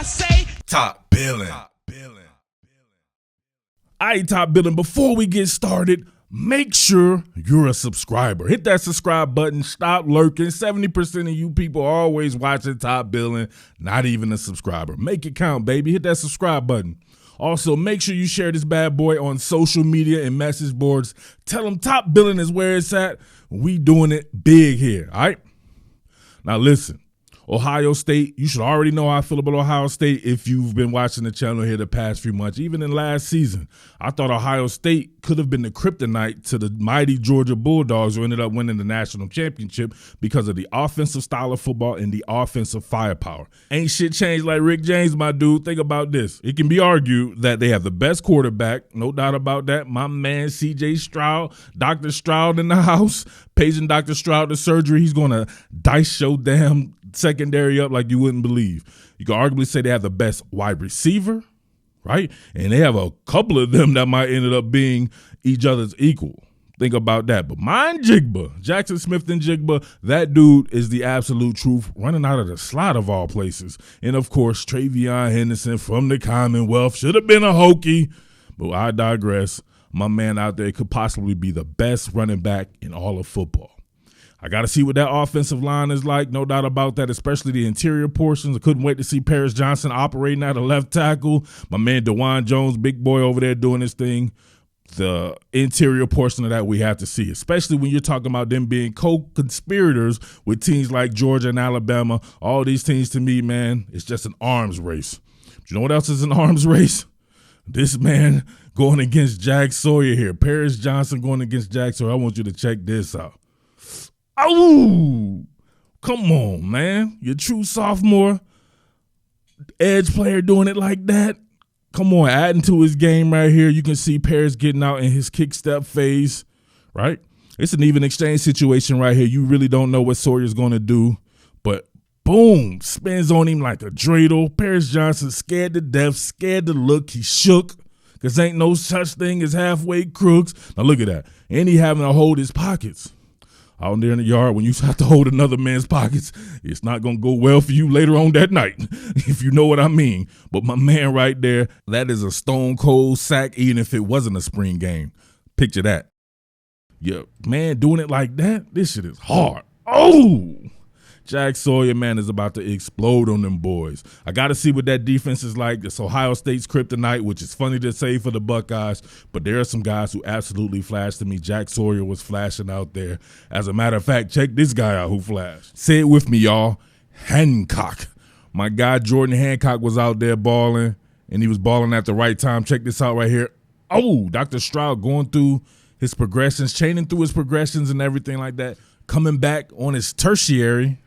say Top Billin. All right, Top Billin, before we get started, make sure you're a subscriber. Hit that subscribe button. Stop lurking. 70% of you people are always watching Top Billin, not even a subscriber. Make it count, baby. Hit that subscribe button. Also, make sure you share this bad boy on social media and message boards. Tell them Top Billin is where it's at. We doing it big here, all right? Now listen. Ohio State, you should already know how I feel about Ohio State if you've been watching the channel here the past few months. Even in last season, I thought Ohio State could have been the kryptonite to the mighty Georgia Bulldogs, who ended up winning the national championship because of the offensive style of football and the offensive firepower. Ain't shit changed like Rick James, my dude. Think about this. It can be argued that they have the best quarterback, no doubt about that. My man, C.J. Stroud, Dr. Stroud in the house, paging Dr. Stroud to surgery. He's going to dice your damn secondary up like you wouldn't believe. You can arguably say they have the best wide receiver, right? And they have a couple of them that might end up being each other's equal. Think about that. But mine Jigba, Jackson Smith and Jigba, that dude is the absolute truth, running out of the slot of all places. And of course, Travion Henderson from the Commonwealth should have been a Hokie, but I digress. My man out there could possibly be the best running back in all of football. I got to see what that offensive line is like, no doubt about that, especially the interior portions. I couldn't wait to see Paris Johnson operating at a left tackle. My man DeJuan Jones, big boy over there doing his thing. The interior portion of that we have to see, especially when you're talking about them being co-conspirators with teams like Georgia and Alabama. All these teams, to me, man, it's just an arms race. But you know what else is an arms race? This man going against Jack Sawyer here. Paris Johnson going against Jack Sawyer. I want you to check this out. Oh, come on, man. Your true sophomore edge player doing it like that. Come on, adding to his game right here. You can see Paris getting out in his kick step phase, right? It's an even exchange situation right here. You really don't know what Sawyer's going to do, but boom, spins on him like a dreidel. Paris Johnson scared to death, scared to look. He shook because ain't no such thing as halfway crooks. Now look at that. And he having to hold his pockets. Out there in the yard, when you have to hold another man's pockets, it's not going to go well for you later on that night, if you know what I mean. But my man right there, that is a stone cold sack, even if it wasn't a spring game. Picture that. Yeah, man, doing it like that, this shit is hard. Oh! Jack Sawyer, man, is about to explode on them boys. I got to see what that defense is like. It's Ohio State's kryptonite, which is funny to say for the Buckeyes, but there are some guys who absolutely flashed to me. Jack Sawyer was flashing out there. As a matter of fact, check this guy out who flashed. Say it with me, y'all. Hancock. My guy Jordan Hancock was out there balling, and he was balling at the right time. Check this out right here. Oh, Dr. Stroud going through his progressions, chaining through his progressions and everything like that, coming back on his tertiary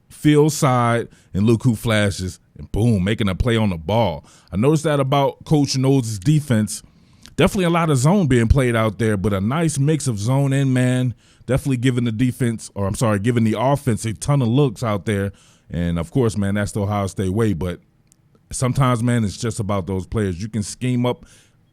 field side, and look who flashes, and boom, making a play on the ball. I noticed that about Coach Knowles' defense. Definitely a lot of zone being played out there, but a nice mix of zone and man. Definitely giving giving the offense a ton of looks out there. And of course, man, that's the Ohio State way. But sometimes, man, it's just about those players. You can scheme up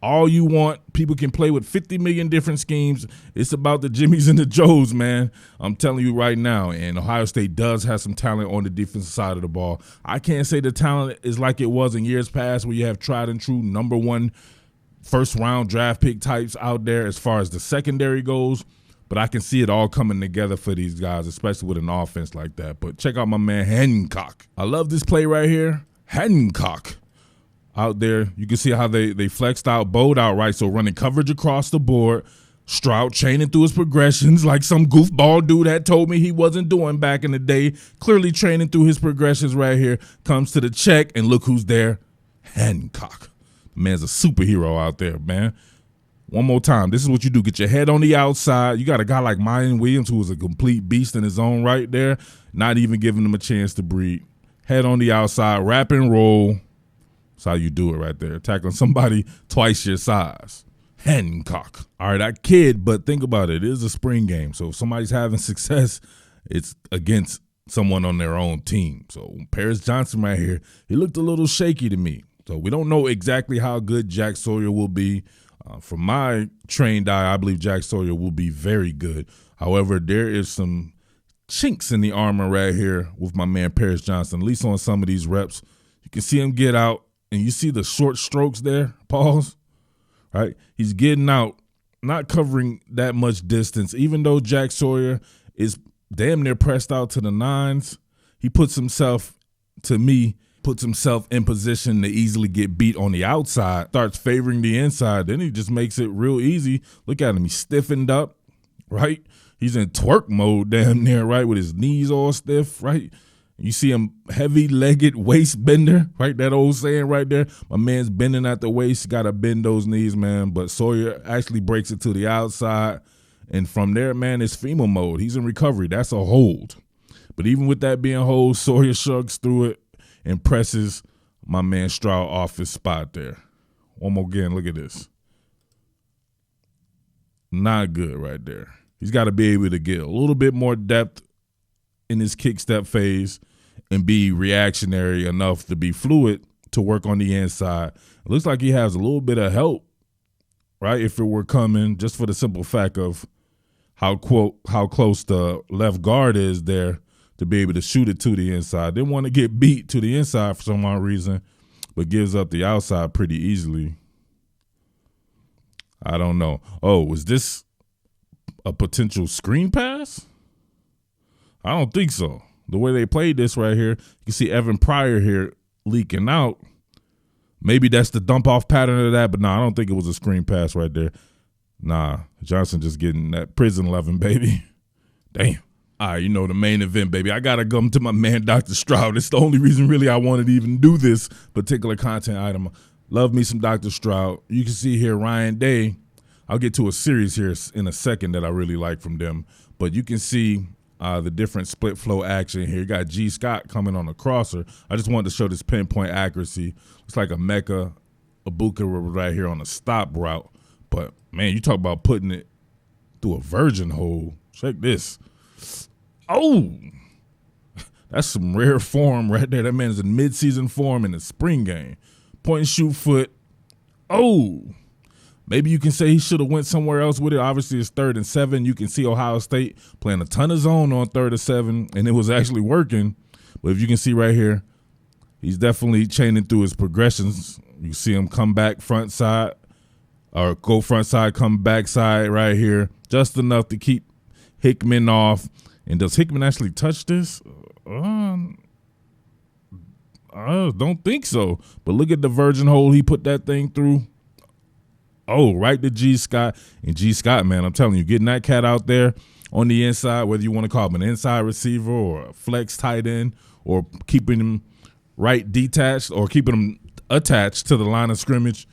all you want. People can play with 50 million different schemes. It's about the Jimmies and the Joes, man. I'm telling you right now. And Ohio State does have some talent on the defensive side of the ball. I can't say the talent is like it was in years past where you have tried and true number one first-round draft pick types out there as far as the secondary goes. But I can see it all coming together for these guys, especially with an offense like that. But check out my man Hancock. I love this play right here. Hancock. Out there, you can see how they flexed out, bowed out, right? So running coverage across the board, Stroud chaining through his progressions like some goofball dude that told me he wasn't doing back in the day. Clearly training through his progressions right here. Comes to the check, and look who's there. Hancock. The man's a superhero out there, man. One more time. This is what you do. Get your head on the outside. You got a guy like Mayan Williams who is a complete beast in his own right there, not even giving him a chance to breathe. Head on the outside, wrap and roll. That's how you do it right there. Tackling somebody twice your size. Hancock. All right, I kid, but think about it. It is a spring game. So if somebody's having success, it's against someone on their own team. So Paris Johnson right here, he looked a little shaky to me. So we don't know exactly how good Jack Sawyer will be. From my trained eye, I believe Jack Sawyer will be very good. However, there is some chinks in the armor right here with my man Paris Johnson, at least on some of these reps. You can see him get out, and you see the short strokes there, pause, right? He's getting out, not covering that much distance. Even though Jack Sawyer is damn near pressed out to the nines, he puts himself in position to easily get beat on the outside, starts favoring the inside. Then he just makes it real easy. Look at him. He's stiffened up, right? He's in twerk mode damn near, right, with his knees all stiff, right? You see him heavy-legged waist bender, right? That old saying right there. My man's bending at the waist. Got to bend those knees, man. But Sawyer actually breaks it to the outside. And from there, man, it's FEMA mode. He's in recovery. That's a hold. But even with that being a hold, Sawyer shrugs through it and presses my man Stroud off his spot there. One more again. Look at this. Not good right there. He's got to be able to get a little bit more depth in his kick step phase and be reactionary enough to be fluid to work on the inside. It looks like he has a little bit of help, right, if it were coming, just for the simple fact of how close the left guard is there to be able to shoot it to the inside. Didn't want to get beat to the inside for some odd reason, but gives up the outside pretty easily. I don't know. Oh, was this a potential screen pass? I don't think so. The way they played this right here, you can see Evan Pryor here leaking out. Maybe that's the dump off pattern of that, but no, I don't think it was a screen pass right there. Nah, Johnson just getting that prison loving, baby. Damn. All right, the main event, baby. I got to come to my man, Dr. Stroud. It's the only reason really I wanted to even do this particular content item. Love me some Dr. Stroud. You can see here Ryan Day. I'll get to a series here in a second that I really like from them. But you can see the different split flow action here. You got G. Scott coming on the crosser. I just wanted to show this pinpoint accuracy. It's like a Mecca Ibuka right here on the stop route. But, man, you talk about putting it through a virgin hole. Check this. Oh, that's some rare form right there. That man is in midseason form in the spring game. Point and shoot foot. Oh, maybe you can say he should have went somewhere else with it. Obviously, it's 3rd and 7. You can see Ohio State playing a ton of zone on 3rd and 7, and it was actually working. But if you can see right here, he's definitely chaining through his progressions. You see him come back front side, or go front side, come back side right here, just enough to keep Hickman off. And does Hickman actually touch this? I don't think so. But look at the virgin hole he put that thing through. Oh, right to G. Scott. And G. Scott, man, I'm telling you, getting that cat out there on the inside, whether you want to call him an inside receiver or a flex tight end or keeping him right detached or keeping him attached to the line of scrimmage,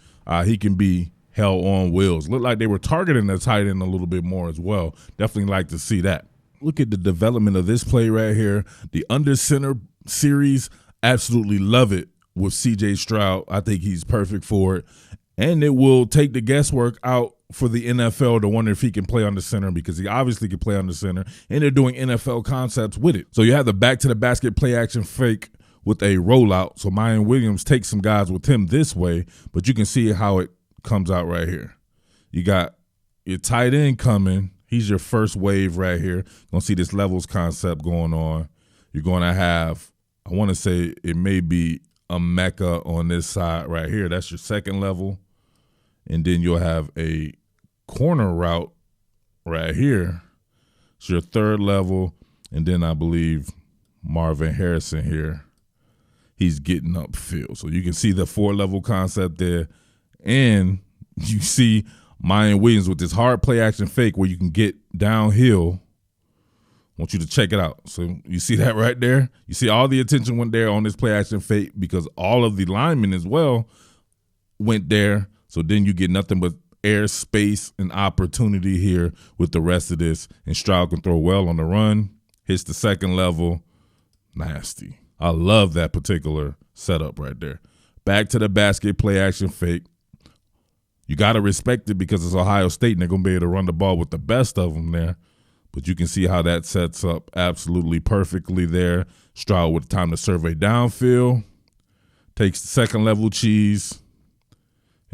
he can be hell on wheels. Looked like they were targeting the tight end a little bit more as well. Definitely like to see that. Look at the development of this play right here. The under center series, absolutely love it with C.J. Stroud. I think he's perfect for it. And it will take the guesswork out for the NFL to wonder if he can play under center, because he obviously can play under center, and they're doing NFL concepts with it. So you have the back-to-the-basket play-action fake with a rollout. So Mayan Williams takes some guys with him this way, but you can see how it comes out right here. You got your tight end coming. He's your first wave right here. You're going to see this levels concept going on. You're going to have, I want to say it may be a Mecca on this side right here. That's your second level. And then you'll have a corner route right here. It's your third level. And then I believe Marvin Harrison here, he's getting upfield. So you can see the 4-level concept there. And you see Mayan Williams with this hard play action fake where you can get downhill. I want you to check it out. So you see that right there? You see all the attention went there on this play action fake because all of the linemen as well went there. So then you get nothing but air, space, and opportunity here with the rest of this. And Stroud can throw well on the run, hits the second level. Nasty. I love that particular setup right there. Back to the basket, play action fake. You got to respect it because it's Ohio State and they're going to be able to run the ball with the best of them there. But you can see how that sets up absolutely perfectly there. Stroud with time to survey downfield. Takes the second level cheese.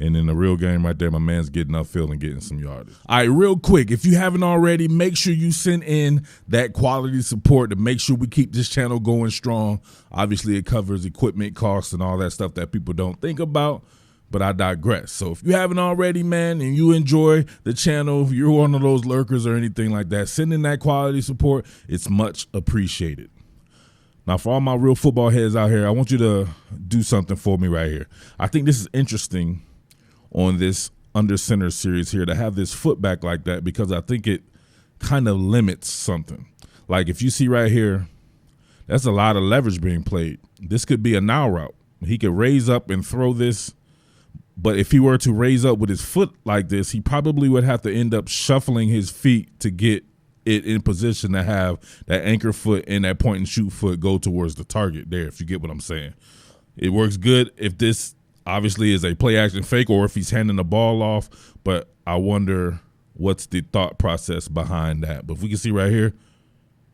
And in the real game right there, my man's getting upfield and getting some yardage. All right, real quick, if you haven't already, make sure you send in that quality support to make sure we keep this channel going strong. Obviously, it covers equipment costs and all that stuff that people don't think about, but I digress. So if you haven't already, man, and you enjoy the channel, if you're one of those lurkers or anything like that, send in that quality support. It's much appreciated. Now, for all my real football heads out here, I want you to do something for me right here. I think this is interesting on this under center series here to have this foot back like that, because I think it kind of limits something. Like if you see right here, that's a lot of leverage being played. This could be a now route. He could raise up and throw this, but if he were to raise up with his foot like this, he probably would have to end up shuffling his feet to get it in position to have that anchor foot and that point and shoot foot go towards the target there, if you get what I'm saying. It works good if this obviously is a play action fake or if he's handing the ball off, but I wonder what's the thought process behind that. But if we can see right here,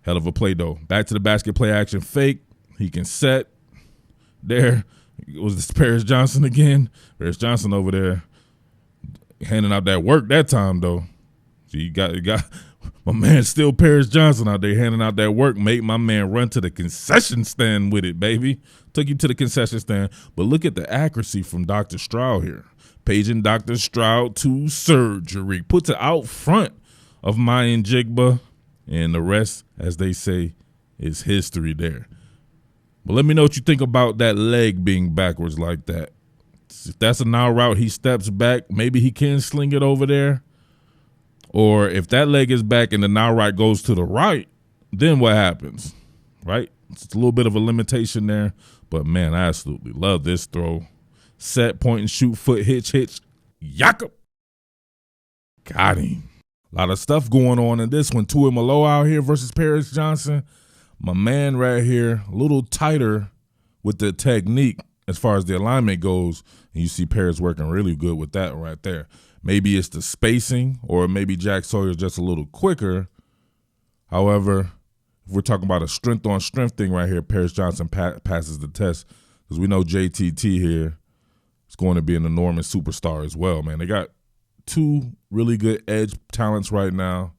hell of a play though. Back to the basket, play action fake. He can set there. Was this Paris Johnson again? Paris Johnson over there handing out that work that time though. So you got my man still Paris Johnson out there handing out that work. Made my man run to the concession stand with it, baby. Took you to the concession stand. But look at the accuracy from Dr. Stroud here. Paging Dr. Stroud to surgery. Puts it out front of MAJOR. And the rest, as they say, is history there. But let me know what you think about that leg being backwards like that. If that's a now route, he steps back. Maybe he can sling it over there. Or if that leg is back and the now right goes to the right, then what happens, right? It's a little bit of a limitation there. But, man, I absolutely love this throw. Set, point, and shoot, foot, hitch, Jakob. Got him. A lot of stuff going on in this one. Tua Malo out here versus Paris Johnson. My man right here, a little tighter with the technique as far as the alignment goes. And you see Paris working really good with that right there. Maybe it's the spacing, or maybe Jack Sawyer's just a little quicker. However, if we're talking about a strength-on-strength thing right here, Paris Johnson passes the test, because we know JTT here is going to be an enormous superstar as well, man. They got two really good edge talents right now.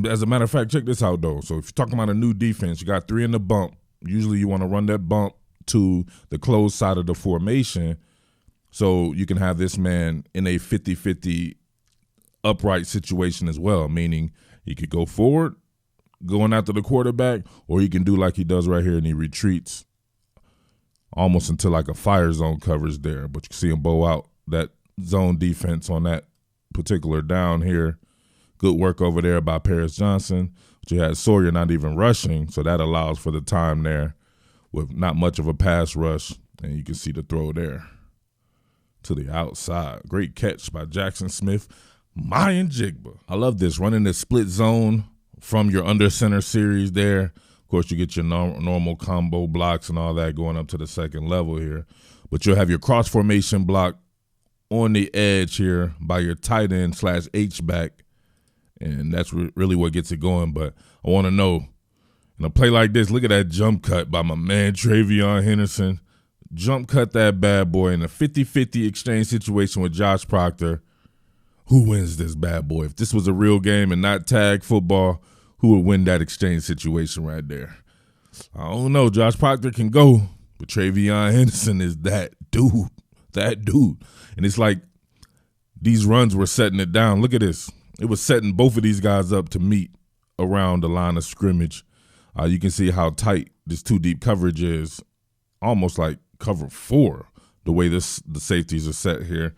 As a matter of fact, check this out, though. So if you're talking about a new defense, you got three in the bump. Usually you want to run that bump to the closed side of the formation so you can have this man in a 50-50 upright situation as well, meaning he could go forward, going after the quarterback, or he can do like he does right here and he retreats almost until like a fire zone coverage there. But you can see him bow out that zone defense on that particular down here. Good work over there by Paris Johnson. But you had Sawyer not even rushing, so that allows for the time there with not much of a pass rush. And you can see the throw there to the outside. Great catch by Jackson Smith. MAJOR. I love this, running this split zone from your under center series there. Of course, you get your normal combo blocks and all that going up to the second level here. But you'll have your cross formation block on the edge here by your tight end / H-back. And that's really what gets it going. But I want to know, in a play like this, look at that jump cut by my man Travion Henderson. Jump cut that bad boy in a 50-50 exchange situation with Josh Proctor. Who wins this bad boy? If this was a real game and not tag football, who would win that exchange situation right there? I don't know. Josh Proctor can go, but Travion Henderson is that dude. That dude. And it's like these runs were setting it down. Look at this. It was setting both of these guys up to meet around the line of scrimmage. You can see how tight this two deep coverage is, almost like cover 4, the way the safeties are set here.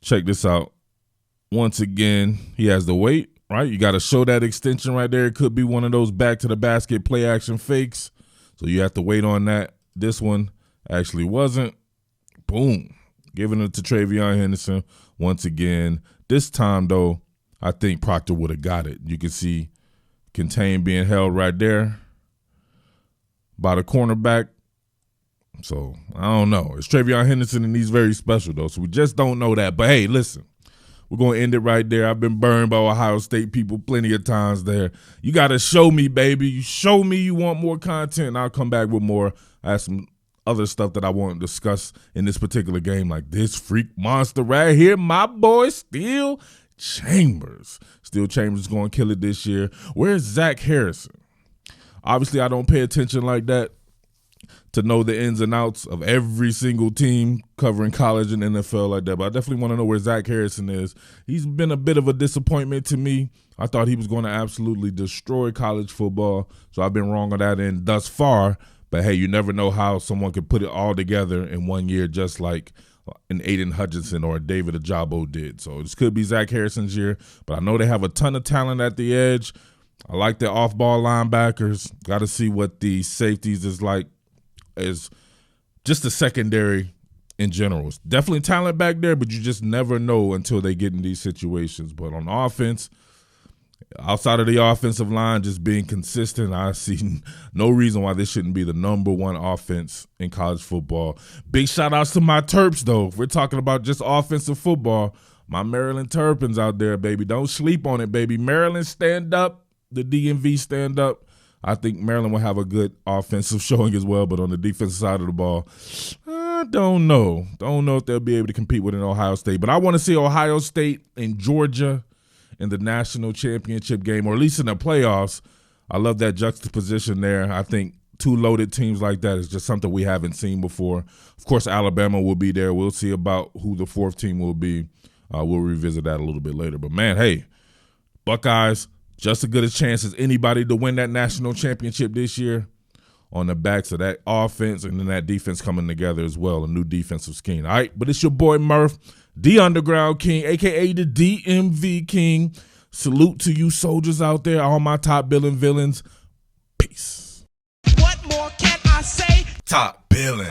Check this out. Once again, he has the weight, right? You got to show that extension right there. It could be one of those back to the basket play action fakes. So you have to wait on that. This one actually wasn't. Boom. Giving it to Travion Henderson once again. This time, though, I think Proctor would have got it. You can see Contain being held right there by the cornerback. So, I don't know. It's Travion Henderson, and he's very special, though. So, we just don't know that. But, hey, listen. We're going to end it right there. I've been burned by Ohio State people plenty of times there. You got to show me, baby. You show me you want more content, and I'll come back with more. I have some other stuff that I want to discuss in this particular game, like this freak monster right here, my boy Steel Chambers. Steel Chambers is going to kill it this year. Where's Zach Harrison? Obviously, I don't pay attention like that to know the ins and outs of every single team covering college and NFL like that, but I definitely want to know where Zach Harrison is. He's been a bit of a disappointment to me. I thought he was going to absolutely destroy college football, so I've been wrong on that end thus far. But hey, you never know how someone can put it all together in 1 year, just like an Aiden Hutchinson or a David Ajabo did. So this could be Zach Harrison's year, but I know they have a ton of talent at the edge. I like the off-ball linebackers. Got to see what the safeties is like as just the secondary in general. It's definitely talent back there, but you just never know until they get in these situations. But on offense, outside of the offensive line just being consistent, I see no reason why this shouldn't be the number one offense in college football. Big shout-outs to my Terps, though. If we're talking about just offensive football, my Maryland Terrapins out there, baby. Don't sleep on it, baby. Maryland, stand up. The DMV, stand up. I think Maryland will have a good offensive showing as well, but on the defensive side of the ball, I don't know. Don't know if they'll be able to compete with an Ohio State. But I want to see Ohio State and Georgia in the national championship game, or at least in the playoffs. I love that juxtaposition there. I think two loaded teams like that is just something we haven't seen before. Of course, Alabama will be there. We'll see about who the fourth team will be. We'll revisit that a little bit later. But, man, hey, Buckeyes, just as good a chance as anybody to win that national championship this year on the backs of that offense and then that defense coming together as well, a new defensive scheme. All right, but it's your boy Murf, the Underground King, a.k.a. the DMV King. Salute to you soldiers out there, all my top billing villains. Peace. What more can I say? Top billing.